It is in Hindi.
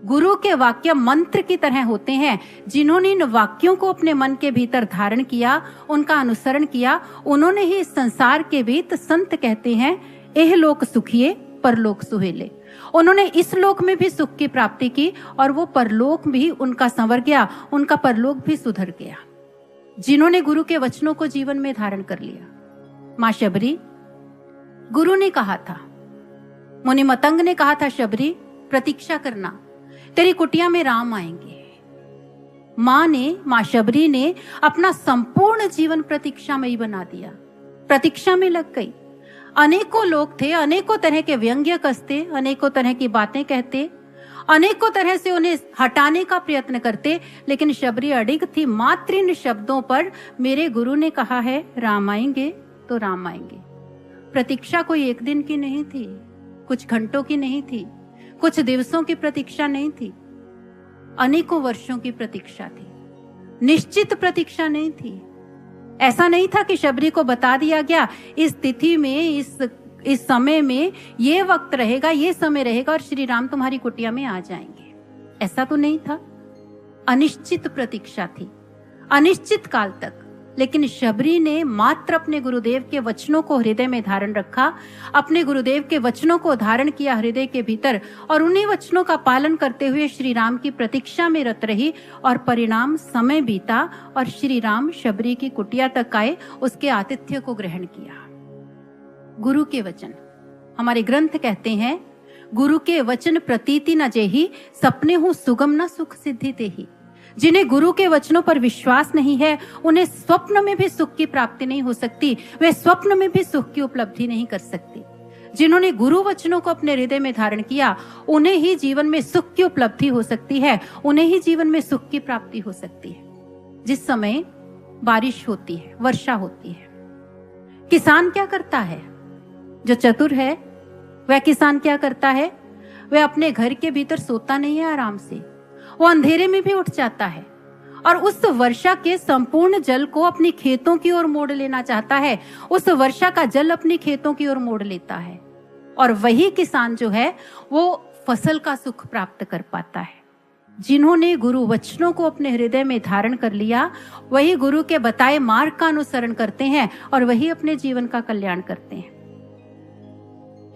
गुरु के वाक्य मंत्र की तरह होते हैं। जिन्होंने इन वाक्यों को अपने मन के भीतर धारण किया, उनका अनुसरण किया, उन्होंने ही इस संसार के बीत संत कहते हैं एह लोक सुखिए परलोक सुहेले। उन्होंने इस लोक में भी सुख की प्राप्ति की और वो परलोक भी उनका संवर गया, उनका परलोक भी सुधर गया, जिन्होंने गुरु के वचनों को जीवन में धारण कर लिया। मां शबरी, गुरु ने कहा था, मुनि मतंग ने कहा था, शबरी प्रतीक्षा करना, तेरी कुटिया में राम आएंगे। मां शबरी ने अपना संपूर्ण जीवन प्रतीक्षा में ही बना दिया, प्रतीक्षा में लग गई। अनेकों लोग थे, अनेकों तरह के व्यंग्य कसते, अनेकों तरह की बातें कहते, अनेकों तरह से उन्हें हटाने का प्रयत्न करते, लेकिन शबरी अडिग थी मात्र इन शब्दों पर, मेरे गुरु ने कहा है राम आएंगे तो राम आएंगे। प्रतीक्षा कोई एक दिन की नहीं थी, कुछ घंटों की नहीं थी, कुछ दिवसों की प्रतीक्षा नहीं थी, अनेकों वर्षों की प्रतीक्षा थी, निश्चित प्रतीक्षा नहीं थी। ऐसा नहीं था कि शबरी को बता दिया गया इस तिथि में, इस समय में ये वक्त रहेगा, ये समय रहेगा और श्री राम तुम्हारी कुटिया में आ जाएंगे। ऐसा तो नहीं था, अनिश्चित प्रतीक्षा थी, अनिश्चित काल तक। लेकिन शबरी ने मात्र अपने गुरुदेव के वचनों को हृदय में धारण रखा, अपने गुरुदेव के वचनों को धारण किया हृदय के भीतर और उन्हीं वचनों का पालन करते हुए श्री राम की प्रतीक्षा में रत रही। और परिणाम समय बीता और श्री राम शबरी की कुटिया तक आए, उसके आतिथ्य को ग्रहण किया। गुरु के वचन, हमारे ग्रंथ कहते हैं, गुरु के वचन प्रतीति न जेहि, सपने हूं सुगम न सुख सिद्धि तेहि। जिन्हें गुरु के वचनों पर विश्वास नहीं है, उन्हें स्वप्न में भी सुख की प्राप्ति नहीं हो सकती, वे स्वप्न में भी सुख की उपलब्धि नहीं कर सकती। जिन्होंने गुरु वचनों को अपने हृदय में धारण किया, उन्हें ही जीवन में सुख की उपलब्धि हो सकती है, उन्हें ही जीवन में सुख की प्राप्ति हो सकती है। जिस समय बारिश होती है, वर्षा होती है, किसान क्या करता है? जो चतुर है वह किसान क्या करता है? वह अपने घर के भीतर सोता नहीं है आराम से, वो अंधेरे में भी उठ जाता है और उस वर्षा के संपूर्ण जल को अपनी खेतों की ओर मोड़ लेना चाहता है। उस वर्षा का जल अपनी खेतों की ओर मोड़ लेता है और वही किसान जो है वो फसल का सुख प्राप्त कर पाता है। जिन्होंने गुरु वचनों को अपने हृदय में धारण कर लिया, वही गुरु के बताए मार्ग का अनुसरण करते हैं और वही अपने जीवन का कल्याण करते हैं।